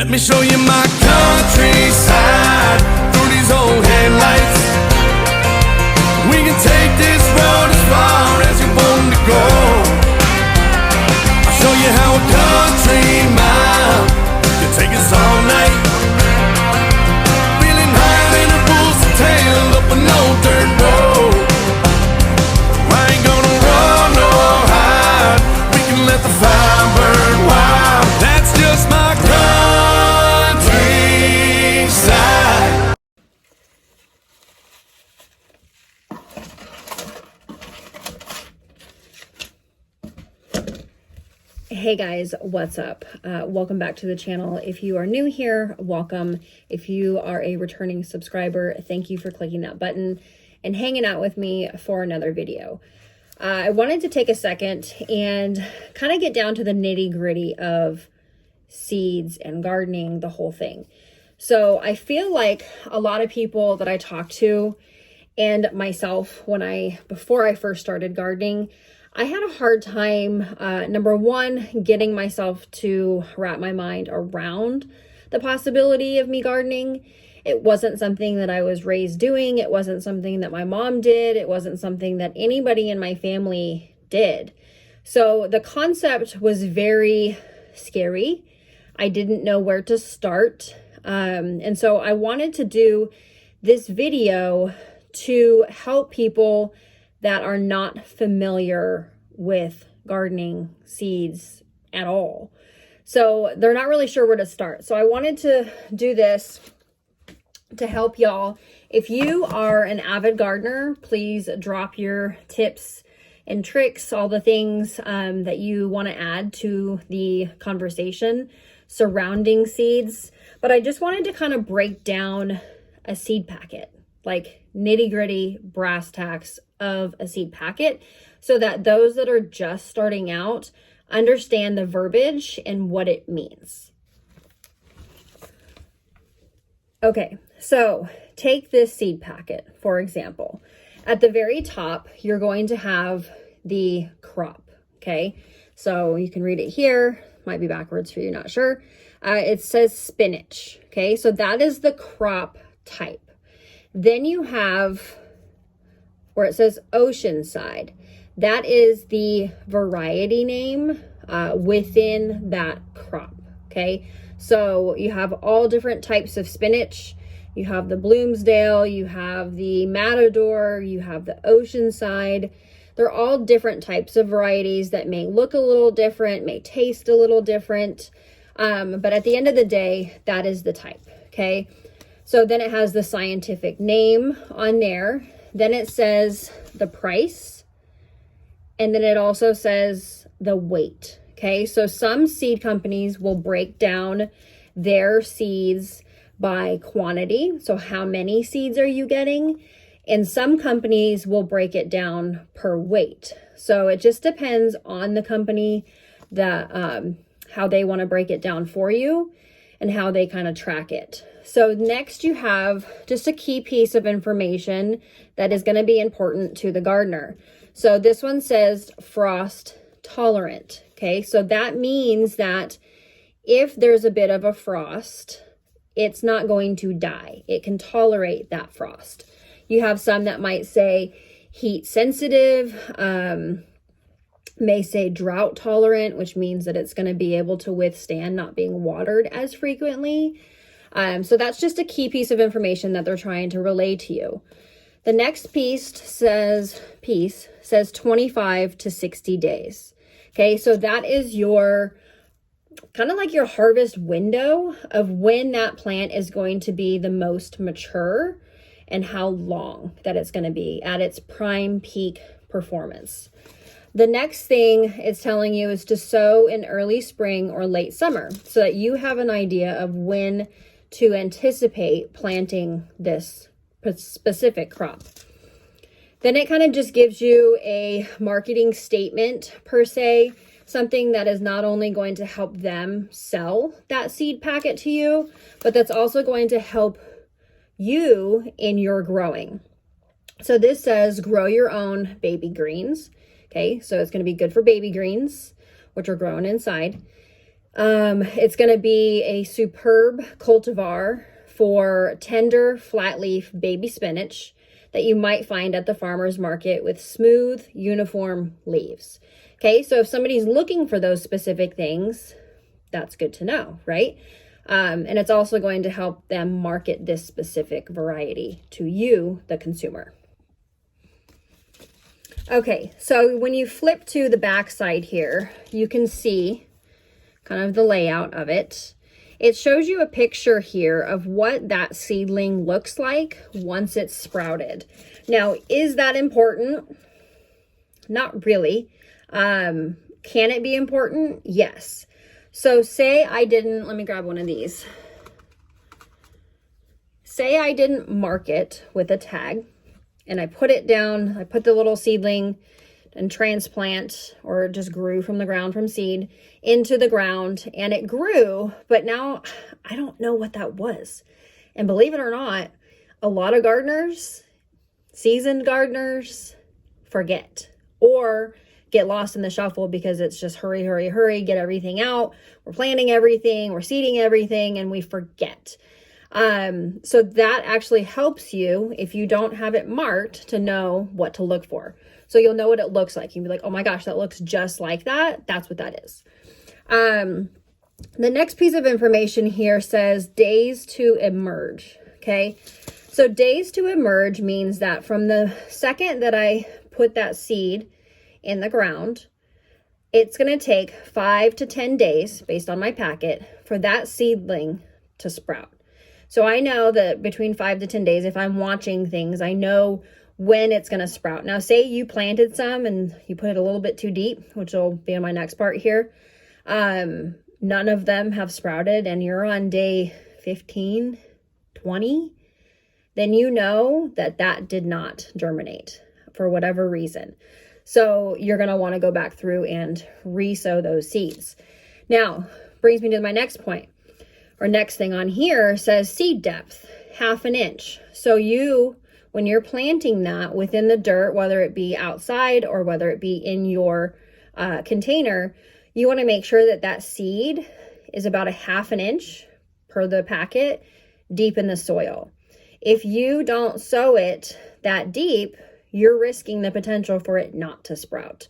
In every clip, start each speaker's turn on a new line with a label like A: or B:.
A: Let me show you my countryside through these old headlights. We can take this road as far as you want to go. I'll show you how a country mile can take us all night. Feeling higher than a bull's tail up an old dirt road. I ain't gonna run or hide. We can let the fire burn wild. That's just my countryside.
B: Hey guys, what's up? Welcome back to the channel. If you are new here, welcome. If you are a returning subscriber, thank you for clicking that button and hanging out with me for another video. I wanted to take a second and kind of get down to the nitty-gritty of seeds and gardening, the whole thing. So I feel like a lot of people that I talk to and myself before I first started gardening, I had a hard time, number one, getting myself to wrap my mind around the possibility of me gardening. It wasn't something that I was raised doing. It wasn't something that my mom did. It wasn't something that anybody in my family did. So the concept was very scary. I didn't know where to start. And so I wanted to do this video to help people that are not familiar with gardening, seeds at all. So they're not really sure where to start. So I wanted to do this to help y'all. If you are an avid gardener, please drop your tips and tricks, all the things that you want to add to the conversation surrounding seeds. But I just wanted to kind of break down a seed packet, like nitty-gritty brass tacks of a seed packet, so that those that are just starting out understand the verbiage and what it means. Okay, so take this seed packet, for example. At the very top, you're going to have the crop, okay? So you can read it here, might be backwards for you, not sure. It says spinach, okay? So that is the crop type. Then you have where it says Oceanside. That is the variety name within that crop, okay? So you have all different types of spinach. You have the Bloomsdale, you have the Matador, you have the Oceanside. They're all different types of varieties that may look a little different, may taste a little different. But at the end of the day, that is the type, okay? So then it has the scientific name on there. Then it says the price. And then it also says the weight. Okay, so some seed companies will break down their seeds by quantity. So how many seeds are you getting? And some companies will break it down per weight. So it just depends on the company that how they want to break it down for you and how they kind of track it. So next you have just a key piece of information that is going to be important to the gardener. So this one says frost tolerant. Okay, so that means that if there's a bit of a frost, it's not going to die. It can tolerate that frost. You have some that might say heat sensitive, may say drought tolerant, which means that it's going to be able to withstand not being watered as frequently. So that's just a key piece of information that they're trying to relay to you. The next piece says 25 to 60 days. Okay, so that is your kind of like your harvest window of when that plant is going to be the most mature and how long that it's going to be at its prime peak performance. The next thing it's telling you is to sow in early spring or late summer so that you have an idea of when to anticipate planting this specific crop. Then it kind of just gives you a marketing statement per se, something that is not only going to help them sell that seed packet to you, but that's also going to help you in your growing. So this says grow your own baby greens. Okay, so it's going to be good for baby greens, which are grown inside. It's going to be a superb cultivar for tender flat leaf baby spinach that you might find at the farmer's market with smooth, uniform leaves. Okay, so if somebody's looking for those specific things, that's good to know, right? And it's also going to help them market this specific variety to you, the consumer. Okay, so when you flip to the back side here, you can see kind of the layout of it. It shows you a picture here of what that seedling looks like once it's sprouted. Now, is that important? Not really. Can it be important? Yes. So say I didn't, let me grab one of these. Say I didn't mark it with a tag and I put it down, I put the little seedling and transplant, or just grew from the ground from seed into the ground, and it grew, but now I don't know what that was. And believe it or not, a lot of gardeners, seasoned gardeners, forget or get lost in the shuffle because it's just hurry, hurry, hurry, get everything out. We're planting everything, we're seeding everything, and we forget. So that actually helps you, if you don't have it marked, to know what to look for. So you'll know what it looks like. You'll be like, oh my gosh, that looks just like that. That's what that is. The next piece of information here says days to emerge. Okay. So days to emerge means that from the second that I put that seed in the ground, it's going to take 5 to 10 days based on my packet for that seedling to sprout. So I know that between 5 to 10 days, if I'm watching things, I know when it's going to sprout. Now, say you planted some and you put it a little bit too deep, which will be in my next part here. None of them have sprouted and you're on day 15, 20, then you know that that did not germinate for whatever reason. So you're going to want to go back through and re-sow those seeds. Now, brings me to my next point. Our next thing on here says seed depth, 1/2 inch. So when you're planting that within the dirt, whether it be outside or whether it be in your container, you want to make sure that that seed is about 1/2 inch per the packet deep in the soil. If you don't sow it that deep, you're risking the potential for it not to sprout.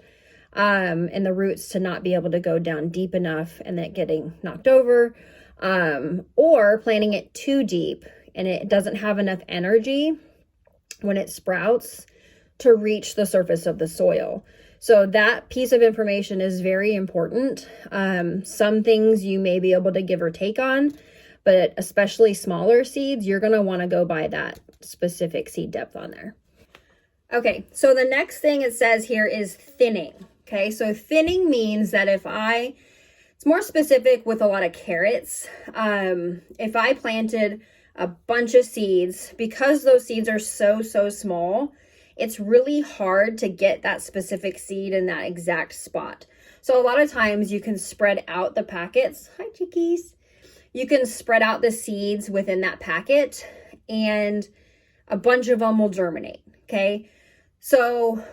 B: And the roots to not be able to go down deep enough and it getting knocked over. Or planting it too deep and it doesn't have enough energy when it sprouts to reach the surface of the soil. So that piece of information is very important. Some things you may be able to give or take on, but especially smaller seeds, you're going to want to go by that specific seed depth on there. Okay, so the next thing it says here is thinning. Okay, so thinning means that it's more specific with a lot of carrots. If I planted a bunch of seeds, because those seeds are so small, it's really hard to get that specific seed in that exact spot. So a lot of times you can spread out the packets. Hi, chickies. You can spread out the seeds within that packet and a bunch of them will germinate. Okay. So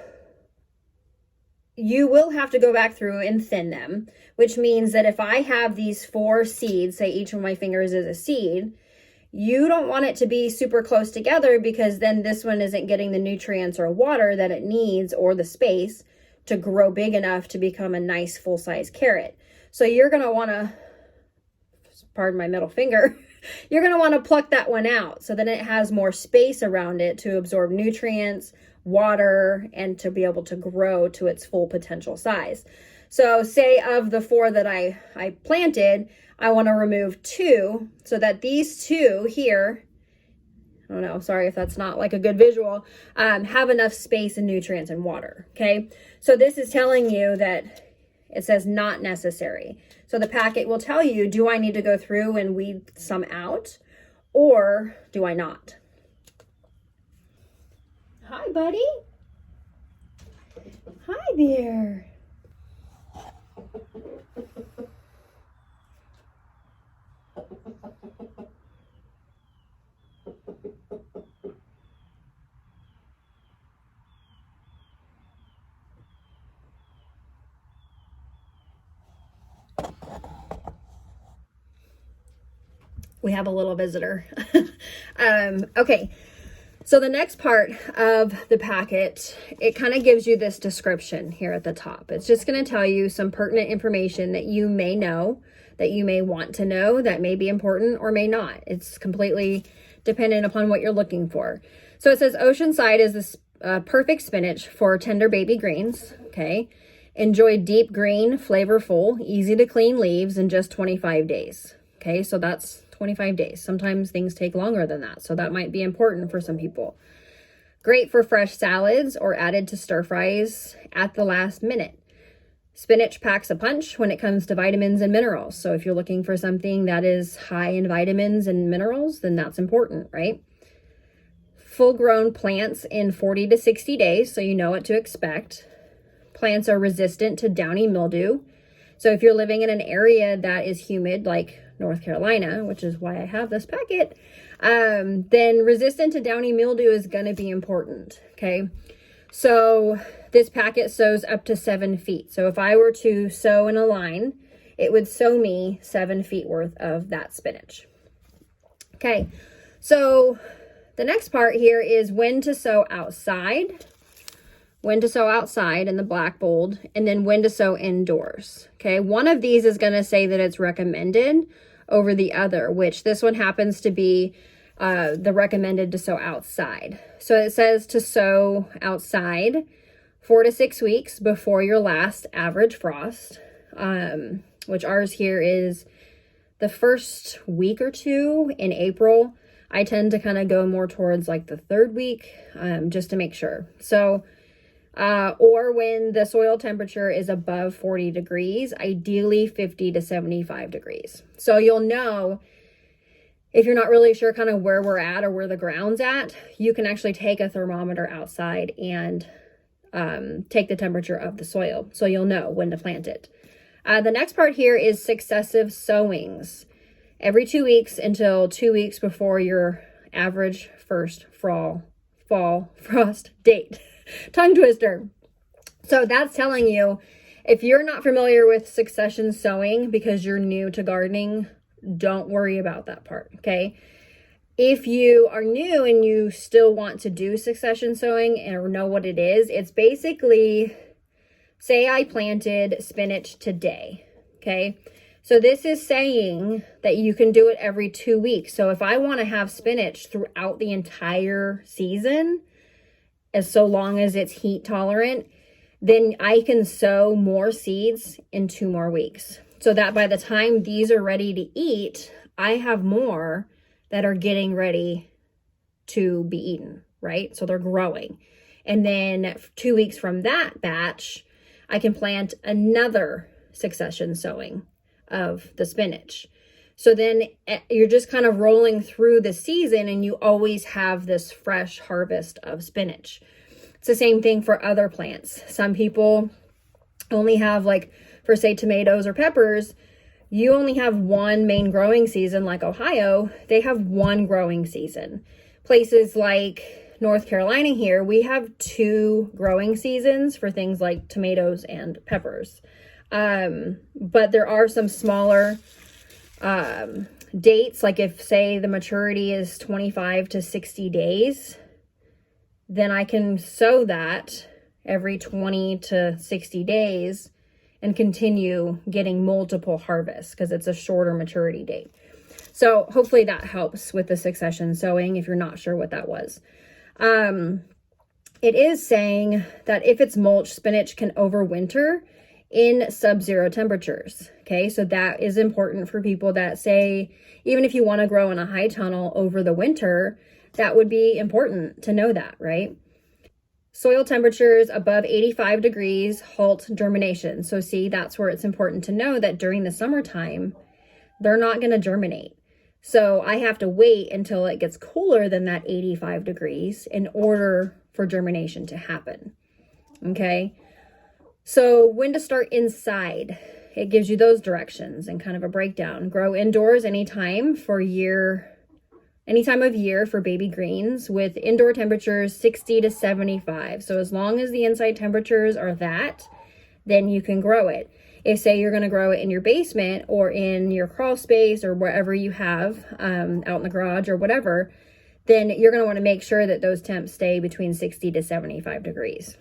B: you will have to go back through and thin them, which means that if I have these 4 seeds, say each of my fingers is a seed, you don't want it to be super close together because then this one isn't getting the nutrients or water that it needs or the space to grow big enough to become a nice full-size carrot. So you're going to want to, pardon my middle finger, you're going to want to pluck that one out so that it has more space around it to absorb nutrients, water, and to be able to grow to its full potential size. So say of the 4 that I planted, I want to remove 2 so that these 2 here, I don't know, sorry if that's not like a good visual, have enough space and nutrients and water. Okay. So this is telling you that it says not necessary. So the packet will tell you, do I need to go through and weed some out or do I not? Hi, buddy. Hi there. We have a little visitor. Okay. So the next part of the packet, it kind of gives you this description here at the top. It's just going to tell you some pertinent information that you may know, that you may want to know, that may be important or may not. It's completely dependent upon what you're looking for. So it says Oceanside is this perfect spinach for tender baby greens. Okay. Enjoy deep green, flavorful, easy to clean leaves in just 25 days. Okay. So that's 25 days. Sometimes things take longer than that. So that might be important for some people. Great for fresh salads or added to stir fries at the last minute. Spinach packs a punch when it comes to vitamins and minerals. So if you're looking for something that is high in vitamins and minerals, then that's important, right? Full grown plants in 40 to 60 days. So you know what to expect. Plants are resistant to downy mildew. So if you're living in an area that is humid, like North Carolina, which is why I have this packet, then resistant to downy mildew is going to be important. Okay. So this packet sows up to 7 feet. So if I were to sow in a line, it would sow me 7 feet worth of that spinach. Okay. So the next part here is when to sow outside. When to sow outside in the black bold, and then when to sow indoors. Okay, one of these is going to say that it's recommended over the other, which this one happens to be the recommended to sow outside. So it says to sow outside 4 to 6 weeks before your last average frost, which ours here is the first week or two in April. I tend to kind of go more towards like the 3rd week, just to make sure. So or when the soil temperature is above 40 degrees, ideally 50 to 75 degrees. So you'll know if you're not really sure kind of where we're at or where the ground's at, you can actually take a thermometer outside and take the temperature of the soil. So you'll know when to plant it. The next part here is successive sowings. Every 2 weeks until 2 weeks before your average first fall frost date. Tongue twister. So that's telling you, if you're not familiar with succession sowing because you're new to gardening, don't worry about that part, okay? If you are new and you still want to do succession sowing or know what it is, it's basically, say I planted spinach today, okay? So this is saying that you can do it every 2 weeks. So if I want to have spinach throughout the entire season, as so long as it's heat tolerant, then I can sow more seeds in 2 more weeks. So that by the time these are ready to eat, I have more that are getting ready to be eaten, right? So they're growing. And then 2 weeks from that batch, I can plant another succession sowing of the spinach. So then you're just kind of rolling through the season and you always have this fresh harvest of spinach. It's the same thing for other plants. Some people only have, like, for say tomatoes or peppers, you only have one main growing season. Like Ohio, they have one growing season. Places like North Carolina here, we have 2 growing seasons for things like tomatoes and peppers. But there are some smaller dates, like if say the maturity is 25 to 60 days, then I can sow that every 20 to 60 days and continue getting multiple harvests because it's a shorter maturity date. So hopefully that helps with the succession sowing if you're not sure what that was. It is saying that if it's mulch, spinach can overwinter in sub-zero temperatures. Okay, so that is important for people that say, even if you want to grow in a high tunnel over the winter, that would be important to know that, right? Soil temperatures above 85 degrees halt germination. So see, that's where it's important to know that during the summertime, they're not going to germinate. So I have to wait until it gets cooler than that 85 degrees in order for germination to happen. Okay. So when to start inside, it gives you those directions and kind of a breakdown. Grow indoors anytime of year for baby greens with indoor temperatures 60 to 75. So as long as the inside temperatures are that, then you can grow it. If say you're going to grow it in your basement or in your crawl space or wherever you have out in the garage or whatever, then you're going to want to make sure that those temps stay between 60 to 75 degrees.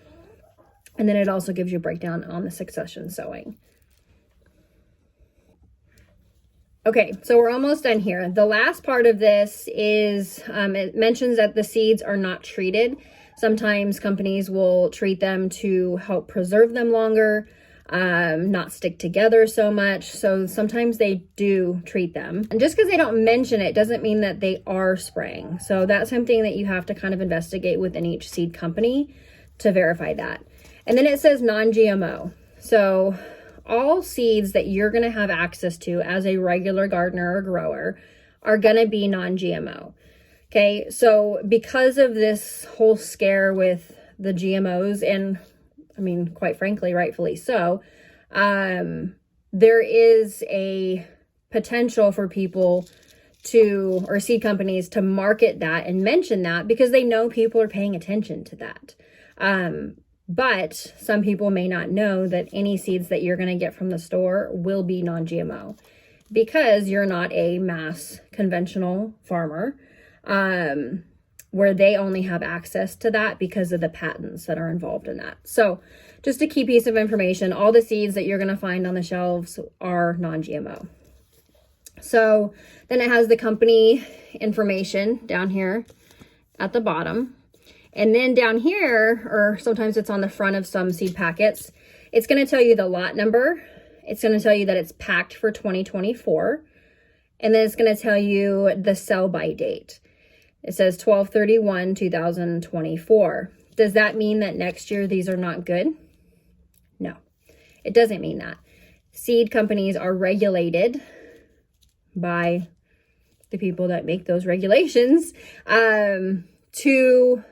B: And then it also gives you a breakdown on the succession sowing. Okay, so we're almost done here. The last part of this is, it mentions that the seeds are not treated. Sometimes companies will treat them to help preserve them longer, not stick together so much. So sometimes they do treat them. And just because they don't mention it doesn't mean that they are spraying. So that's something that you have to kind of investigate within each seed company to verify that. And then it says non-GMO. So all seeds that you're going to have access to as a regular gardener or grower are going to be non-GMO. Okay, so because of this whole scare with the GMOs, and I mean, quite frankly, rightfully so, there is a potential for people to, or seed companies to market that and mention that because they know people are paying attention to that. But some people may not know that any seeds that you're going to get from the store will be non-GMO because you're not a mass conventional farmer, where they only have access to that because of the patents that are involved in that. So just a key piece of information, all the seeds that you're going to find on the shelves are non-GMO. So then it has the company information down here at the bottom. And then down here, or sometimes it's on the front of some seed packets, it's going to tell you the lot number. It's going to tell you that it's packed for 2024. And then it's going to tell you the sell by date. It says 12/31/2024. Does that mean that next year these are not good? No, it doesn't mean that. Seed companies are regulated by the people that make those regulations to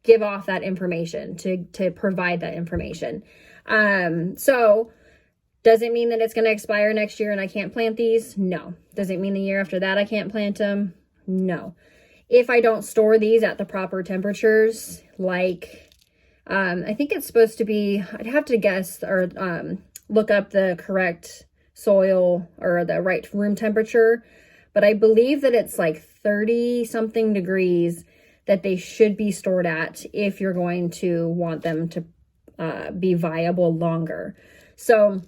B: give off that information, to provide that information. So does it mean that it's going to expire next year and I can't plant these? No. Does it mean the year after that I can't plant them? No. If I don't store these at the proper temperatures, like I think it's supposed to be, I'd have to guess or look up the correct soil or the right room temperature, but I believe that it's like 30 something degrees that they should be stored at if you're going to want them to be viable longer. So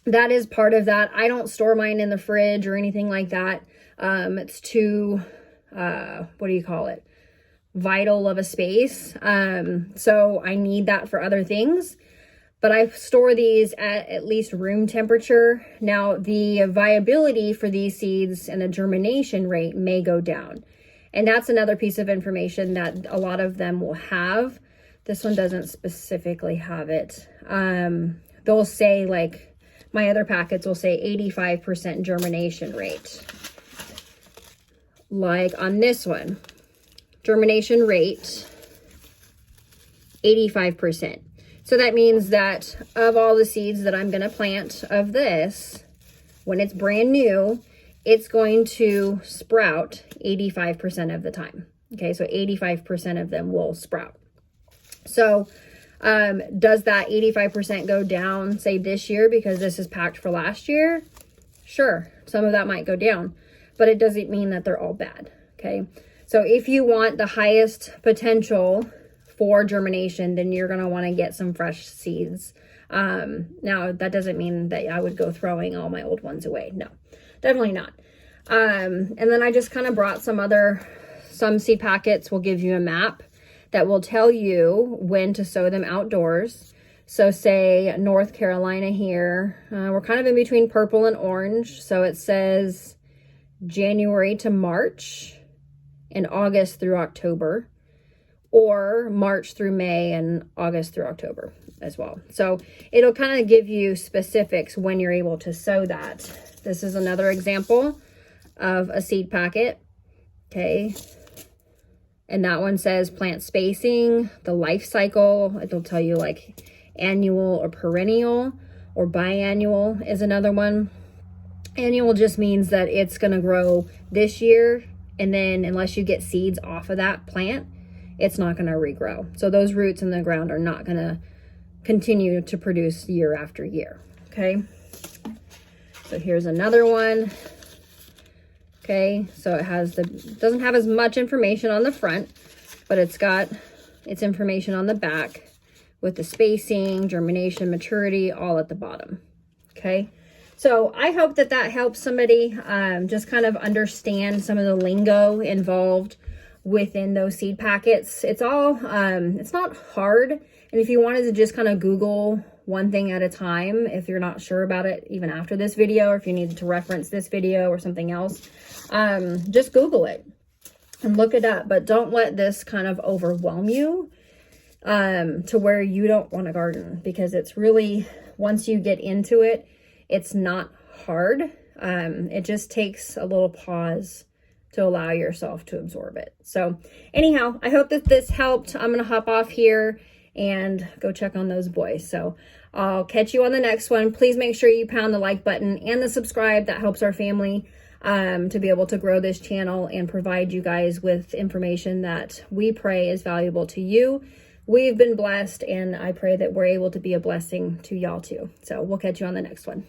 B: that is part of that. I don't store mine in the fridge or anything like that. It's too, what do you call it? Vital of a space. So I need that for other things, but I store these at least room temperature. Now the viability for these seeds and the germination rate may go down. And that's another piece of information that a lot of them will have. This one doesn't specifically have it. They'll say, like my other packets will say 85% germination rate. Like on this one, germination rate, 85%. So that means that of all the seeds that I'm going to plant of this, when it's brand new, it's going to sprout 85% of the time. Okay, so 85% of them will sprout. So does that 85% go down, say this year, because this is packed for last year? Sure, some of that might go down, but it doesn't mean that they're all bad. Okay, so if you want the highest potential for germination, then you're going to want to get some fresh seeds. Now, that doesn't mean that I would go throwing all my old ones away. No, definitely not. And then I just kind of brought some seed packets will give you a map that will tell you when to sow them outdoors. So say North Carolina here, we're kind of in between purple and orange. So it says January to March and August through October, or March through May and August through October as well. So it'll kind of give you specifics when you're able to sow that. This is another example of a seed packet. Okay. And that one says plant spacing, the life cycle. It'll tell you like annual or perennial, or biannual is another one. Annual just means that it's going to grow this year, and then unless you get seeds off of that plant, it's not going to regrow. So those roots in the ground are not going to continue to produce year after year. Okay. So here's another one. Okay, so it has doesn't have as much information on the front, but it's got its information on the back with the spacing, germination, maturity, all at the bottom. Okay, so I hope that helps somebody just kind of understand some of the lingo involved within those seed packets. It's all, it's not hard. And if you wanted to just kind of Google one thing at a time, if you're not sure about it, even after this video, or if you needed to reference this video or something else, just Google it and look it up. But don't let this kind of overwhelm you to where you don't want to garden, because it's really, once you get into it, it's not hard. It just takes a little pause to allow yourself to absorb it. So anyhow, I hope that this helped. I'm going to hop off here and go check on those boys. So I'll catch you on the next one. Please make sure you pound the like button and the subscribe. That helps our family to be able to grow this channel and provide you guys with information that we pray is valuable to you. We've been blessed, and I pray that we're able to be a blessing to y'all too. So we'll catch you on the next one.